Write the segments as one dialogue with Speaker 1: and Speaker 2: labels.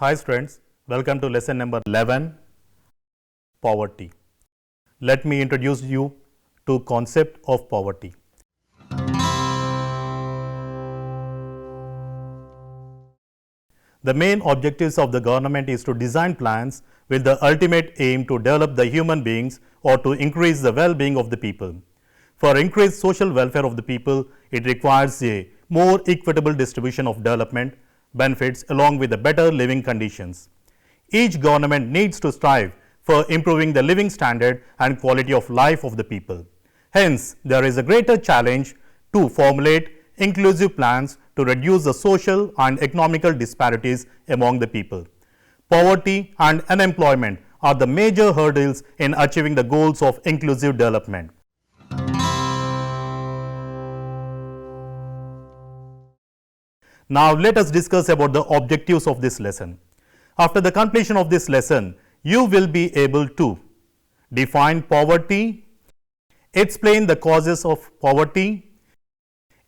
Speaker 1: Hi students, welcome to lesson number 11, poverty. Let me introduce you to concept of poverty. The main objectives of the government is to design plans with the ultimate aim to develop the human beings or to increase the well-being of the people. For increased social welfare of the people, it requires a more equitable distribution of development benefits along with the better living conditions. Each government needs to strive for improving the living standard and quality of life of the people. Hence, there is a greater challenge to formulate inclusive plans to reduce the social and economical disparities among the people. Poverty and unemployment are the major hurdles in achieving the goals of inclusive development. Now, let us discuss about the objectives of this lesson. After the completion of this lesson, you will be able to define poverty, explain the causes of poverty,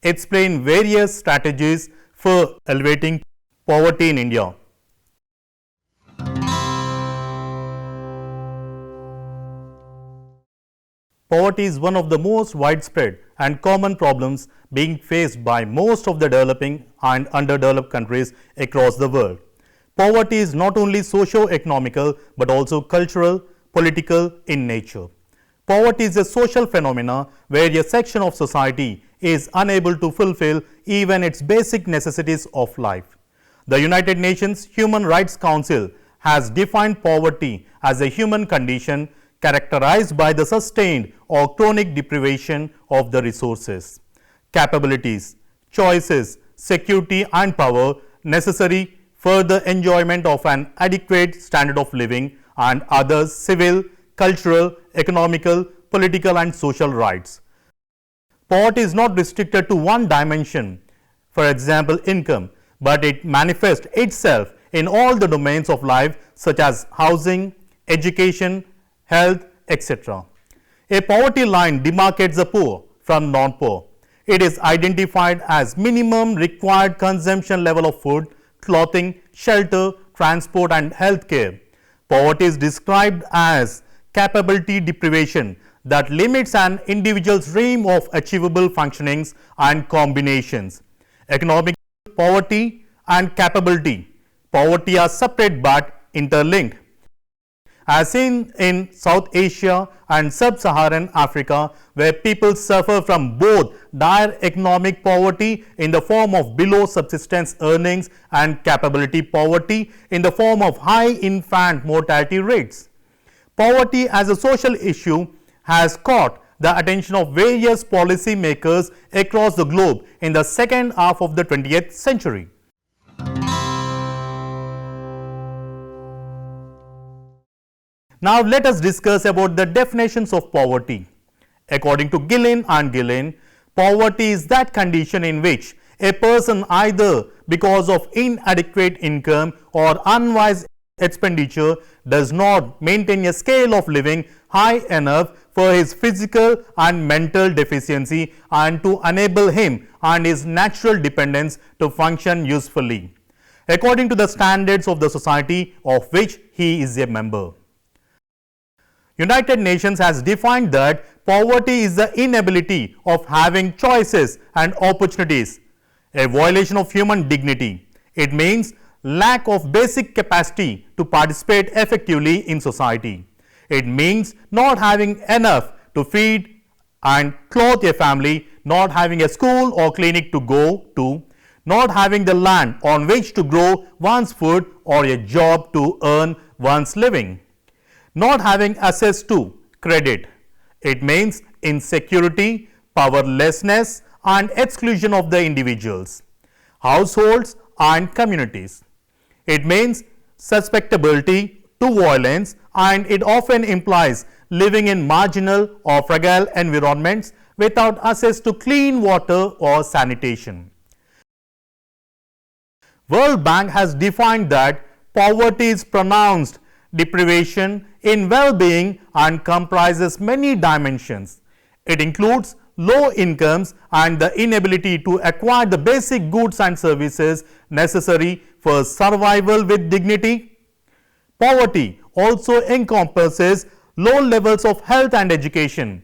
Speaker 1: explain various strategies for alleviating poverty in India. Poverty is one of the most widespread and common problems being faced by most of the developing and underdeveloped countries across the world. Poverty is not only socio-economical but also cultural, political in nature. Poverty is a social phenomena where a section of society is unable to fulfill even its basic necessities of life. The United Nations Human Rights Council has defined poverty as a human condition characterized by the sustained or chronic deprivation of the resources, capabilities, choices, security and power necessary for the enjoyment of an adequate standard of living and other civil, cultural, economical, political and social rights. Poverty is not restricted to one dimension, for example income, but it manifests itself in all the domains of life such as housing, education, health, etc. A poverty line demarcates the poor from non-poor. It is identified as minimum required consumption level of food, clothing, shelter, transport and health care. Poverty is described as capability deprivation that limits an individual's realm of achievable functionings and combinations. Economic poverty and capability poverty are separate but interlinked. As seen in South Asia and Sub-Saharan Africa, where people suffer from both dire economic poverty in the form of below subsistence earnings and capability poverty in the form of high infant mortality rates. Poverty as a social issue has caught the attention of various policy makers across the globe in the second half of the 20th century. Now, let us discuss about the definitions of poverty. According to Gillin and Gillin, poverty is that condition in which a person either because of inadequate income or unwise expenditure does not maintain a scale of living high enough for his physical and mental deficiency and to enable him and his natural dependents to function usefully, according to the standards of the society of which he is a member. United Nations has defined that poverty is the inability of having choices and opportunities, a violation of human dignity. It means lack of basic capacity to participate effectively in society. It means not having enough to feed and clothe a family, not having a school or clinic to go to, not having the land on which to grow one's food or a job to earn one's living. Not having access to credit. It means insecurity, powerlessness and exclusion of the individuals, households and communities. It means susceptibility to violence and it often implies living in marginal or fragile environments without access to clean water or sanitation. World Bank has defined that poverty is pronounced deprivation in well-being and comprises many dimensions. It includes low incomes and the inability to acquire the basic goods and services necessary for survival with dignity. Poverty also encompasses low levels of health and education,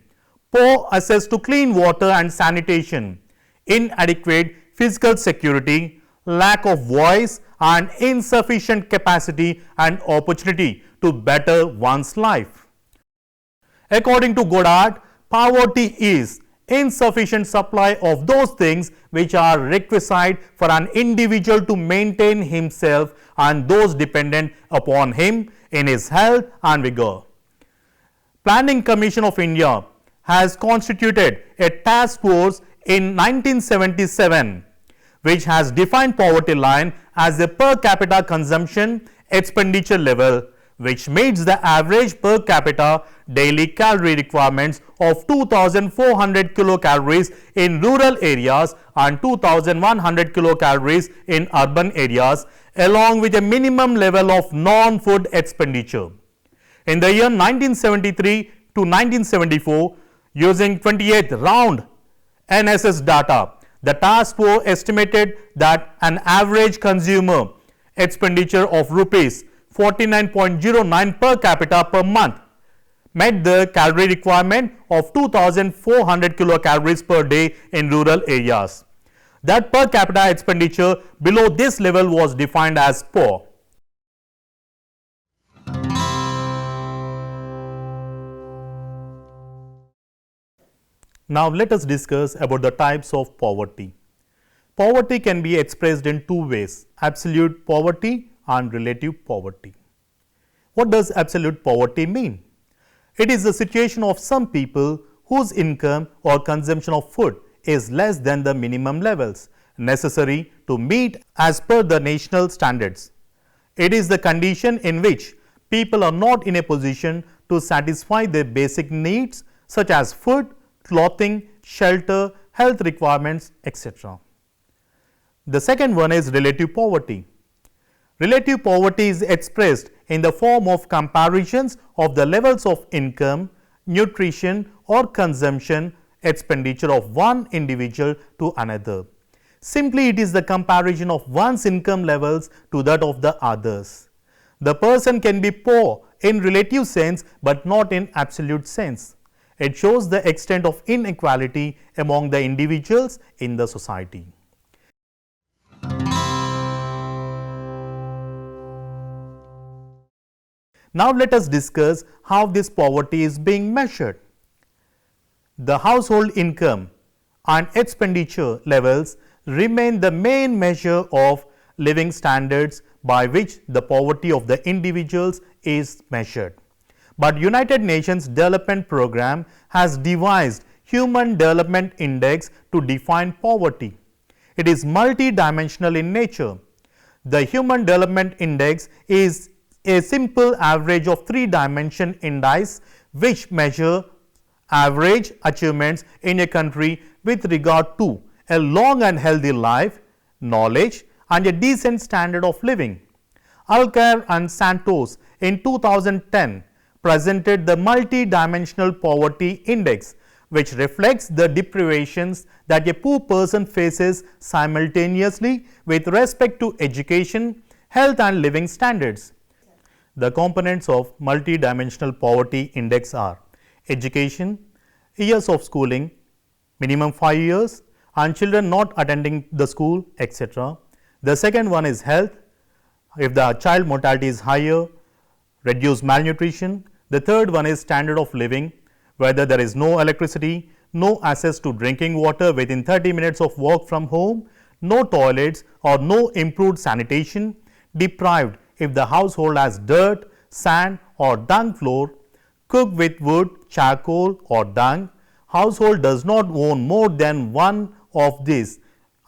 Speaker 1: poor access to clean water and sanitation, inadequate physical security, lack of voice and insufficient capacity and opportunity to better one's life. According to Goddard, poverty is insufficient supply of those things which are requisite for an individual to maintain himself and those dependent upon him in his health and vigor. Planning Commission of India has constituted a task force in 1977 which has defined poverty line as the per capita consumption expenditure level which meets the average per capita daily calorie requirements of 2400 kilocalories in rural areas and 2100 kilocalories in urban areas, along with a minimum level of non-food expenditure. In the year 1973 to 1974, using 28th round NSS data, the task force estimated that an average consumer expenditure of rupees 49.09 per capita per month met the calorie requirement of 2400 kilocalories per day in rural areas. That per capita expenditure below this level was defined as poor. Now let us discuss about the types of poverty. Poverty can be expressed in two ways: absolute poverty and relative poverty. What does absolute poverty mean? It is the situation of some people whose income or consumption of food is less than the minimum levels necessary to meet as per the national standards. It is the condition in which people are not in a position to satisfy their basic needs such as food, clothing, shelter, health requirements, etc. The second one is relative poverty. Relative poverty is expressed in the form of comparisons of the levels of income, nutrition or consumption expenditure of one individual to another. Simply, it is the comparison of one's income levels to that of the others. The person can be poor in relative sense but not in absolute sense. It shows the extent of inequality among the individuals in the society. Now let us discuss how this poverty is being measured. The household income and expenditure levels remain the main measure of living standards by which the poverty of the individuals is measured. But United Nations Development Programme has devised Human Development Index to define poverty. It is multi-dimensional in nature. The Human Development Index is a simple average of three-dimension indice which measure average achievements in a country with regard to a long and healthy life, knowledge and a decent standard of living. Alcaire and Santos in 2010 presented the multi-dimensional poverty index which reflects the deprivations that a poor person faces simultaneously with respect to education, health and living standards. The components of multi-dimensional poverty index are education, years of schooling, minimum 5 years and children not attending the school, etc. The second one is health. If the child mortality is higher, reduce malnutrition. The third one is standard of living, whether there is no electricity, no access to drinking water within 30 minutes of walk from home, no toilets or no improved sanitation, deprived if the household has dirt, sand or dung floor, cook with wood, charcoal or dung, household does not own more than one of these,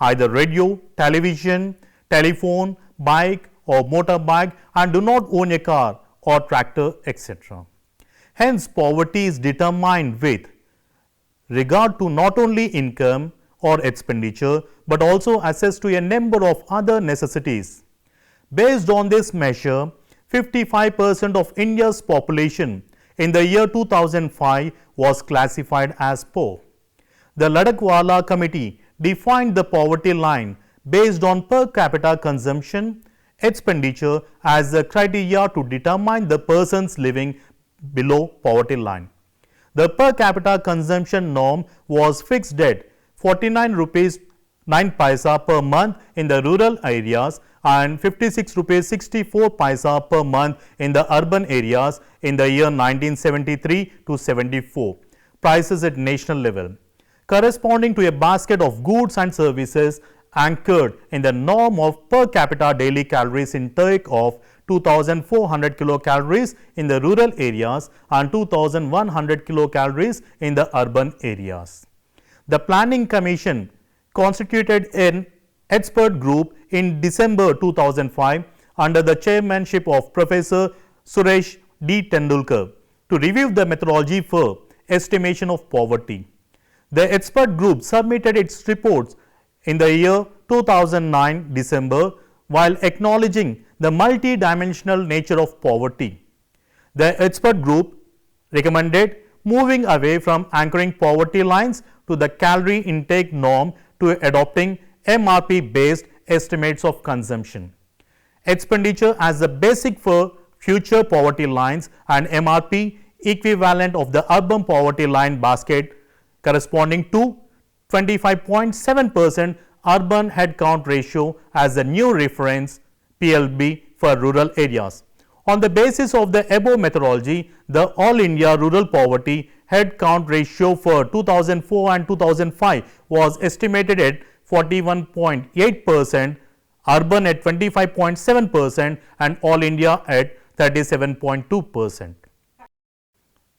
Speaker 1: either radio, television, telephone, bike or motorbike and do not own a car or tractor, etc. Hence, poverty is determined with regard to not only income or expenditure, but also access to a number of other necessities. Based on this measure, 55% of India's population in the year 2005 was classified as poor. The Ladakh-Wala Committee defined the poverty line based on per capita consumption, expenditure as the criteria to determine the persons living below poverty line. The per capita consumption norm was fixed at 49 rupees 9 paisa per month in the rural areas and 56 rupees 64 paisa per month in the urban areas in the year 1973 to 74, prices at national level, corresponding to a basket of goods and services anchored in the norm of per capita daily calories intake of 2400 kilocalories in the rural areas and 2100 kilocalories in the urban areas. The Planning Commission constituted an expert group in December 2005 under the chairmanship of Professor Suresh D. Tendulkar to review the methodology for estimation of poverty. The expert group submitted its reports in the year 2009 December while acknowledging the multi-dimensional nature of poverty. The expert group recommended moving away from anchoring poverty lines to the calorie intake norm to adopting MRP based estimates of consumption. Expenditure as the basic for future poverty lines and MRP equivalent of the urban poverty line basket corresponding to 25.7% urban head count ratio as the new reference PLB for rural areas. On the basis of the above methodology, the All India Rural Poverty Head Count Ratio for 2004 and 2005 was estimated at 41.8%, urban at 25.7% and All India at 37.2%.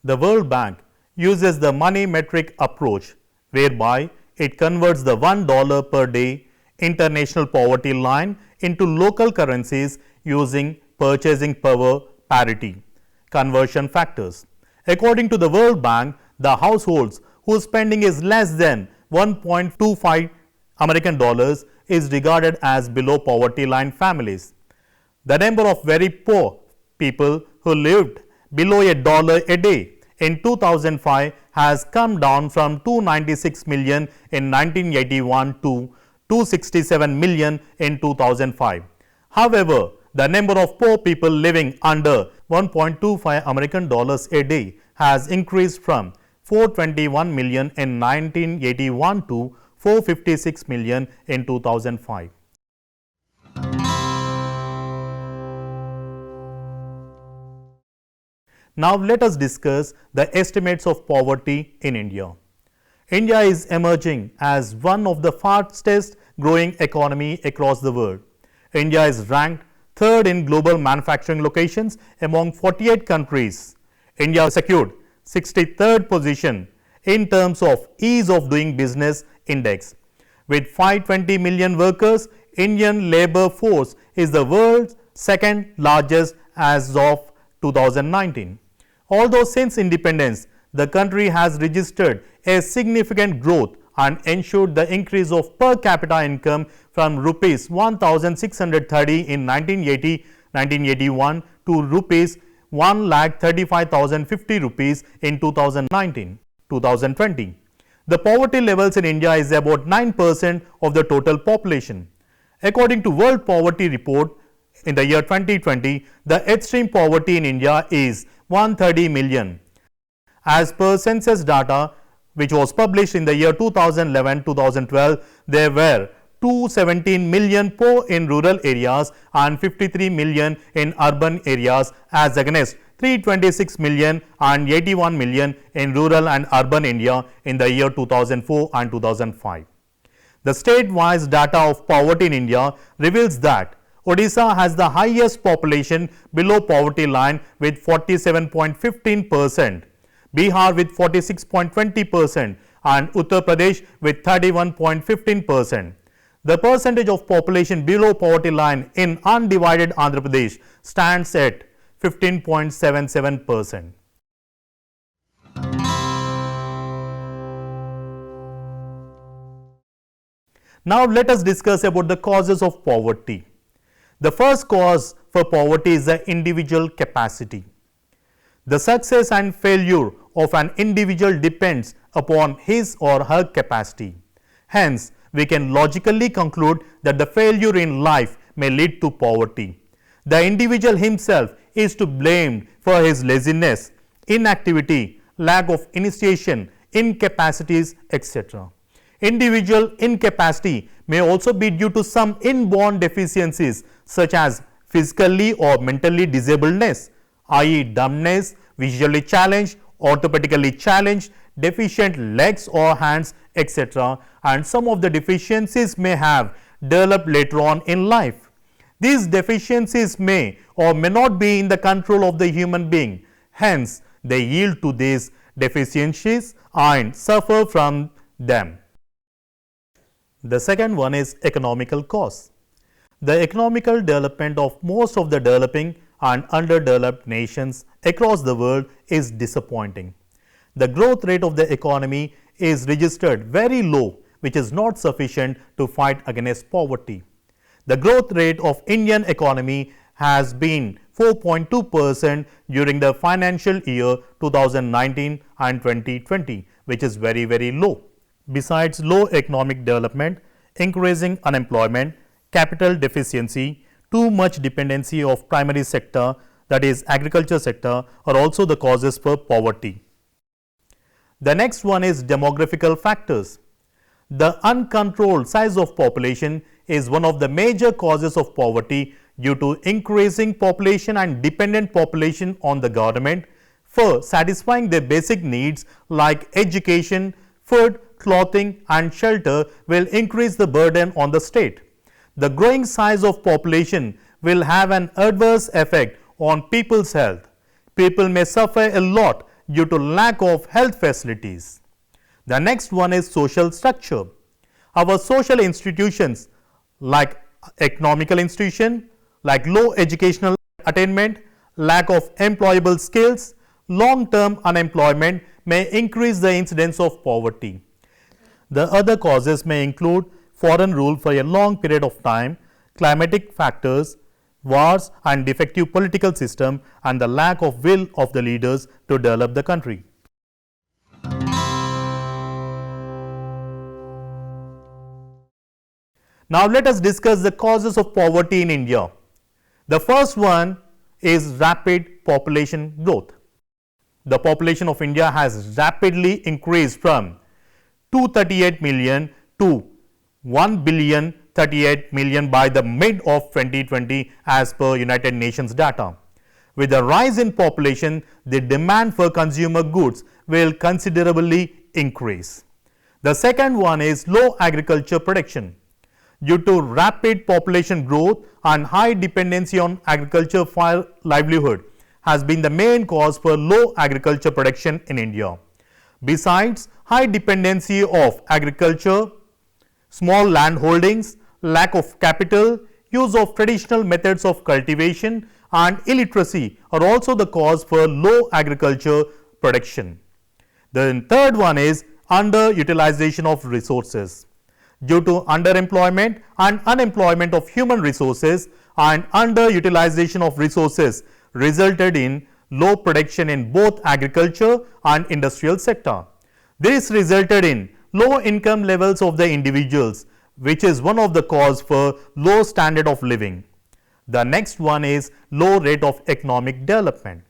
Speaker 1: The World Bank uses the money metric approach whereby it converts the $1 per day international poverty line into local currencies using purchasing power parity conversion factors. According to the World Bank, the households whose spending is less than 1.25 American dollars is regarded as below poverty line families. The number of very poor people who lived below $1 a day in 2005 has come down from 296 million in 1981 to 267 million in 2005. However, the number of poor people living under 1.25 American dollars a day has increased from 421 million in 1981 to 456 million in 2005. Now let us discuss the estimates of poverty in India. India is emerging as one of the fastest growing economy across the world. India is ranked third in global manufacturing locations among 48 countries. India secured 63rd position in terms of ease of doing business index. With 520 million workers, Indian labor force is the world's second largest as of 2019. Although since independence, the country has registered a significant growth and ensured the increase of per capita income from rupees 1,630 in 1980-1981 to rupees 1,35,050 rupees in 2019-2020. The poverty levels in India is about 9% of the total population. According to World Poverty Report, in the year 2020, the extreme poverty in India is 130 million. As per census data, which was published in the year 2011-2012, there were 217 million poor in rural areas and 53 million in urban areas as against 326 million and 81 million in rural and urban India in the year 2004 and 2005. The state-wise data of poverty in India reveals that Odisha has the highest population below poverty line with 47.15%, Bihar with 46.20% and Uttar Pradesh with 31.15%. The percentage of population below poverty line in undivided Andhra Pradesh stands at 15.77%. Now let us discuss about the causes of poverty. The first cause for poverty is the individual capacity. The success and failure of an individual depends upon his or her capacity. Hence, we can logically conclude that the failure in life may lead to poverty. The individual himself is to blame for his laziness, inactivity, lack of initiation, incapacities, etc. Individual incapacity may also be due to some inborn deficiencies such as physically or mentally disabledness, i.e. dumbness, visually challenged, orthopedically challenged, deficient legs or hands, etc. And some of the deficiencies may have developed later on in life. These deficiencies may or may not be in the control of the human being. Hence, they yield to these deficiencies and suffer from them. The second one is economical cause. The economical development of most of the developing and underdeveloped nations across the world is disappointing. The growth rate of the economy is registered very low, which is not sufficient to fight against poverty. The growth rate of Indian economy has been 4.2% during the financial year 2019 and 2020, which is very low. Besides low economic development, increasing unemployment, capital deficiency, too much dependency of primary sector, that is agriculture sector, are also the causes for poverty. The next one is demographical factors. The uncontrolled size of population is one of the major causes of poverty due to increasing population and dependent population on the government for satisfying their basic needs like education, food, clothing and shelter will increase the burden on the state. The growing size of population will have an adverse effect on people's health. People may suffer a lot due to lack of health facilities. The next one is social structure. Our social institutions like economical institution, like low educational attainment, lack of employable skills, long-term unemployment may increase the incidence of poverty. The other causes may include foreign rule for a long period of time, climatic factors, wars and defective political system, and the lack of will of the leaders to develop the country. Now let us discuss the causes of poverty in India. The first one is rapid population growth. The population of India has rapidly increased from 238 million to 1,038,000,000 by the mid of 2020 as per United Nations data. With the rise in population, the demand for consumer goods will considerably increase. The second one is low agriculture production. Due to rapid population growth and high dependency on agriculture for livelihood has been the main cause for low agriculture production in India. Besides high dependency of agriculture, small land holdings, lack of capital, use of traditional methods of cultivation and illiteracy are also the cause for low agriculture production. The third one is underutilization of resources. Due to underemployment and unemployment of human resources and underutilization of resources resulted in low production in both agriculture and industrial sector. This resulted in low income levels of the individuals, which is one of the cause for low standard of living. The next one is low rate of economic development.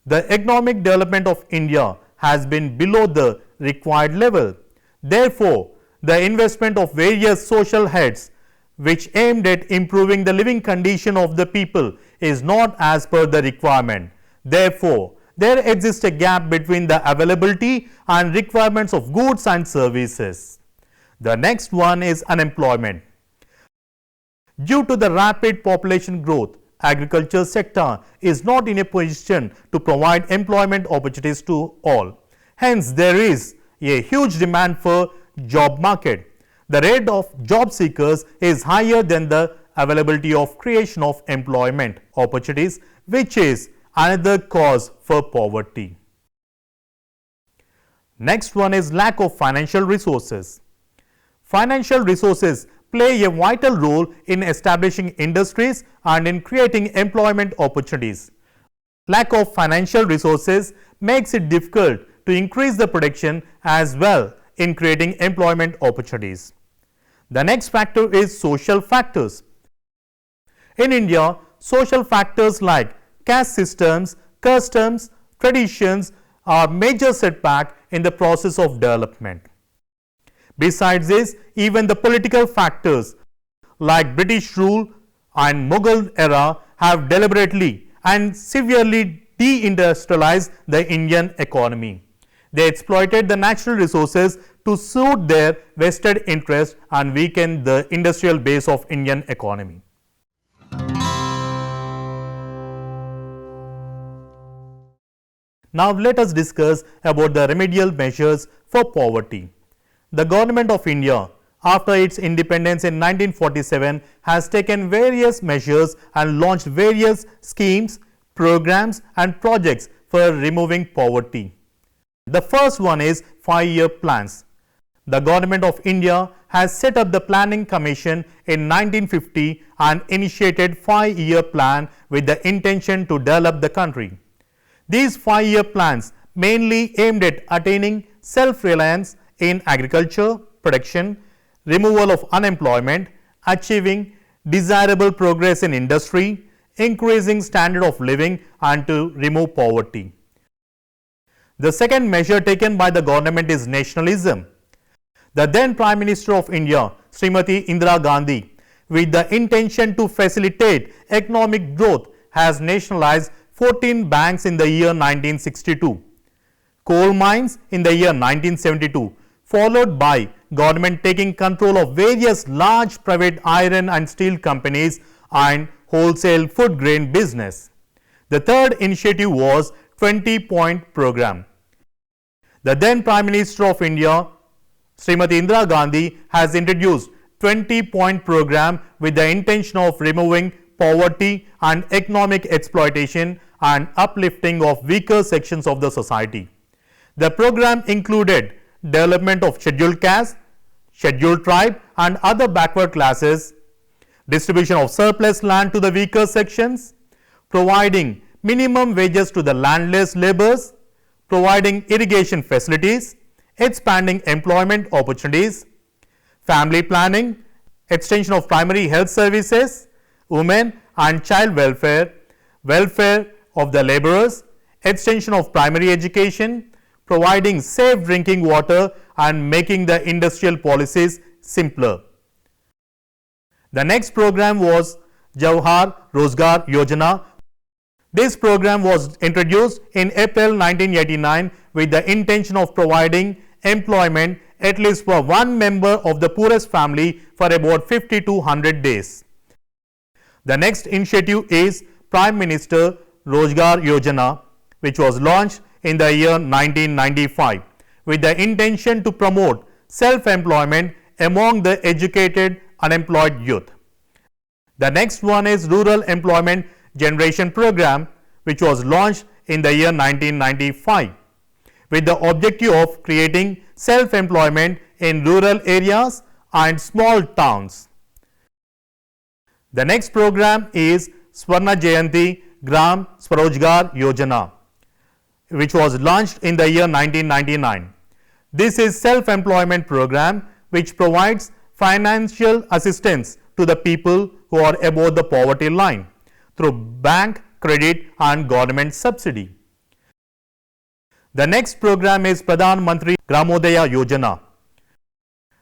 Speaker 1: The economic development of India has been below the required level. Therefore, the investment of various social heads which aimed at improving the living condition of the people is not as per the requirement. Therefore, there exists a gap between the availability and requirements of goods and services. The next one is unemployment. Due to the rapid population growth, agriculture sector is not in a position to provide employment opportunities to all. Hence, there is a huge demand for job market. The rate of job seekers is higher than the availability of creation of employment opportunities, which is another cause for poverty. Next one is lack of financial resources. Financial resources play a vital role in establishing industries and in creating employment opportunities. Lack of financial resources makes it difficult to increase the production as well in creating employment opportunities. The next factor is social factors. In India, social factors like caste systems, customs, traditions are major setback in the process of development. Besides this, even the political factors like British rule and Mughal era have deliberately and severely deindustrialized the Indian economy. They exploited the natural resources to suit their vested interests and weaken the industrial base of Indian economy. Now let us discuss about the remedial measures for poverty. The Government of India, after its independence in 1947, has taken various measures and launched various schemes, programs and projects for removing poverty. The first one is 5-year plans. The Government of India has set up the Planning Commission in 1950 and initiated 5-year plan with the intention to develop the country. These 5-year plans mainly aimed at attaining self-reliance in agriculture, production, removal of unemployment, achieving desirable progress in industry, increasing standard of living and to remove poverty. The second measure taken by the government is nationalism. The then Prime Minister of India, Smt. Indira Gandhi, with the intention to facilitate economic growth, has nationalized 14 banks in the year 1962, coal mines in the year 1972, followed by government taking control of various large private iron and steel companies and wholesale food grain business. The third initiative was 20-point program. The then Prime Minister of India, Smt. Indira Gandhi, has introduced 20-point program with the intention of removing poverty and economic exploitation and uplifting of weaker sections of the society. The program included development of scheduled caste, scheduled tribe and other backward classes, distribution of surplus land to the weaker sections, providing minimum wages to the landless laborers, providing irrigation facilities, expanding employment opportunities, family planning, extension of primary health services, women and child welfare, welfare of the laborers, extension of primary education, providing safe drinking water and making the industrial policies simpler. The next program was 𝗪𝗓-𝗪𝗔𝗪 Yojana. This program was introduced in April 1989 with the intention of providing employment at least for one member of the poorest family for about 50 to 100 days. The next initiative is Prime Minister Rozgar Yojana, which was launched in the year 1995 with the intention to promote self-employment among the educated unemployed youth. The next one is Rural Employment Generation Program, which was launched in the year 1995 with the objective of creating self-employment in rural areas and small towns. The next program is 𝗧𝗦𝗔𝗧 𝗪𝗁𝗪 Yojana, which was launched in the year 1999. This is self-employment program which provides financial assistance to the people who are above the poverty line through bank, credit and government subsidy. The next program is Pradhan Mantri Gramodaya Yojana.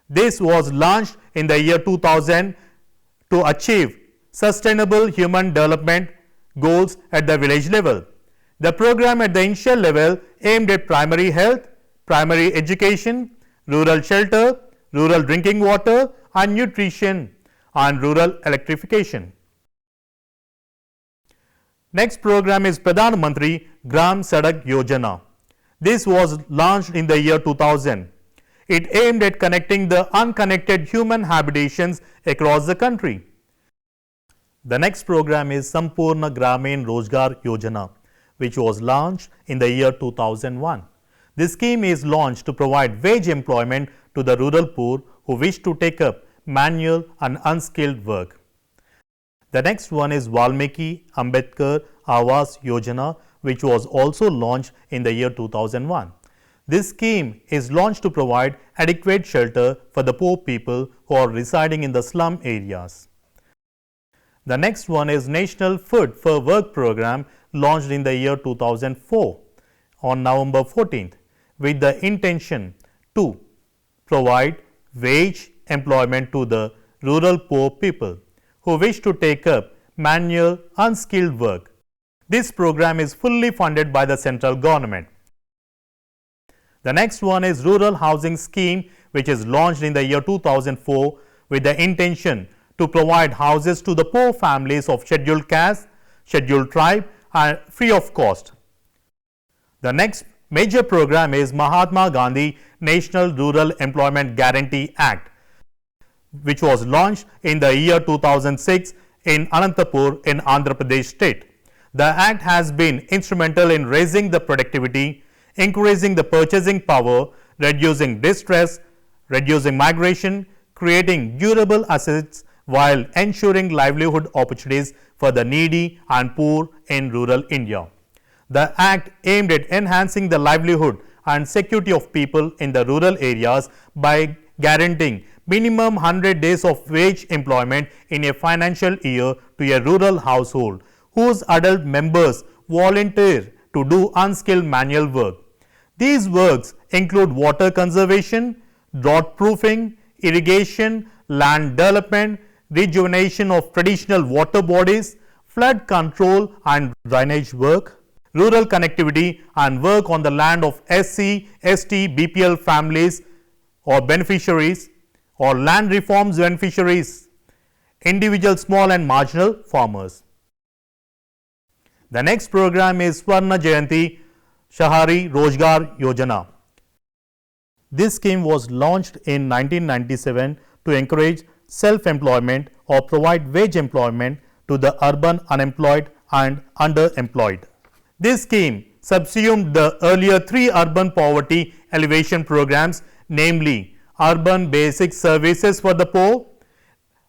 Speaker 1: This was launched in the year 2000 to achieve sustainable human development goals at the village level. The program at the initial level aimed at primary health, primary education, rural shelter, rural drinking water and nutrition and rural electrification. Next program is Pradhan Mantri Gram Sadak Yojana. This was launched in the year 2000. It aimed at connecting the unconnected human habitations across the country. The next program is Sampurna Gramin Rozgar Yojana, which was launched in the year 2001. This scheme is launched to provide wage employment to the rural poor who wish to take up manual and unskilled work. The next one is 𝗓𝗏𝗪 Ambedkar Awas Yojana, which was also launched in the year 2001. This scheme is launched to provide adequate shelter for the poor people who are residing in the slum areas. The next one is National Food for Work program launched in the year 2004 on November 14th with the intention to provide wage employment to the rural poor people who wish to take up manual unskilled work. This program is fully funded by the central government. The next one is Rural Housing Scheme, which is launched in the year 2004 with the intention to provide houses to the poor families of scheduled caste, scheduled tribe and free of cost. The next major program is Mahatma Gandhi National Rural Employment Guarantee Act, which was launched in the year 2006 in Anantapur in Andhra Pradesh state. The act has been instrumental in raising the productivity, increasing the purchasing power, reducing distress, reducing migration, creating durable assets while ensuring livelihood opportunities for the needy and poor in rural India. The act aimed at enhancing the livelihood and security of people in the rural areas by guaranteeing minimum 100 days of wage employment in a financial year to a rural household whose adult members volunteer to do unskilled manual work. These works include water conservation, drought proofing, irrigation, land development, rejuvenation of traditional water bodies, flood control and drainage work, rural connectivity and work on the land of SC, ST, BPL families or beneficiaries or land reforms beneficiaries, individual small and marginal farmers. The next program is 𝗧𝗦𝗔𝗧 𝗂𝗪 𝗪ꗠ𝗏 Yojana. This scheme was launched in 1997 to encourage self-employment or provide wage employment to the urban unemployed and underemployed. This scheme subsumed the earlier three urban poverty alleviation programs, namely Urban Basic Services for the Poor,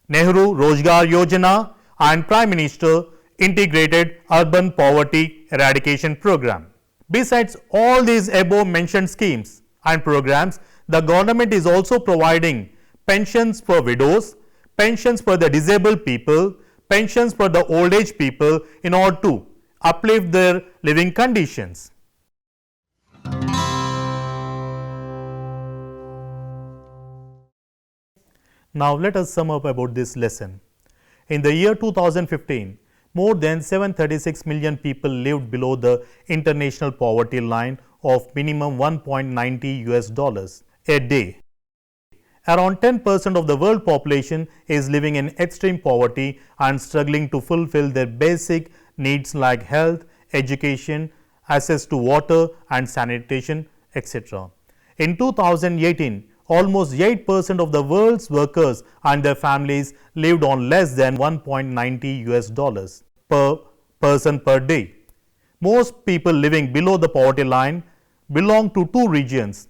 Speaker 1: Nehru Rozgar Yojana and Prime Minister Integrated Urban Poverty Eradication Program. Besides all these above mentioned schemes and programs, the government is also providing pensions for widows, pensions for the disabled people, pensions for the old age people in order to uplift their living conditions. Now let us sum up about this lesson. In the year 2015, more than 736 million people lived below the international poverty line of minimum $1.90 a day. Around 10% of the world population is living in extreme poverty and struggling to fulfill their basic needs like health, education, access to water and sanitation, etc. In 2018, almost 8% of the world's workers and their families lived on less than $1.90 per person per day. Most people living below the poverty line belong to two regions,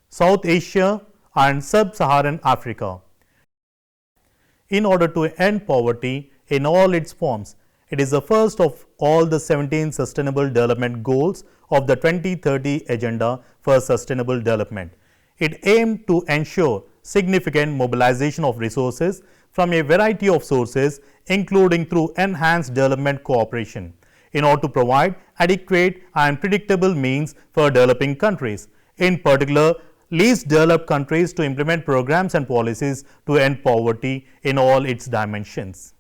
Speaker 1: South Asia and Sub-Saharan Africa. In order to end poverty in all its forms, it is the first of all the 17 Sustainable Development Goals of the 2030 Agenda for Sustainable Development. It aimed to ensure significant mobilization of resources from a variety of sources, including through enhanced development cooperation, in order to provide adequate and predictable means for developing countries, in particular least developed countries, to implement programs and policies to end poverty in all its dimensions.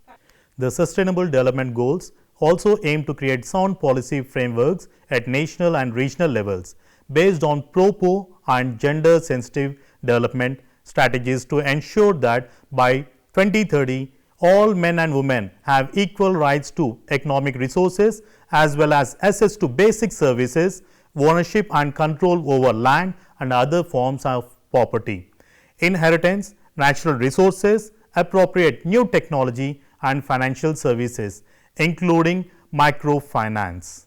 Speaker 1: The Sustainable Development Goals also aim to create sound policy frameworks at national and regional levels based on pro-poor and gender-sensitive development strategies to ensure that by 2030, all men and women have equal rights to economic resources as well as access to basic services, ownership and control over land and other forms of property, inheritance, natural resources, appropriate new technology and financial services, including microfinance.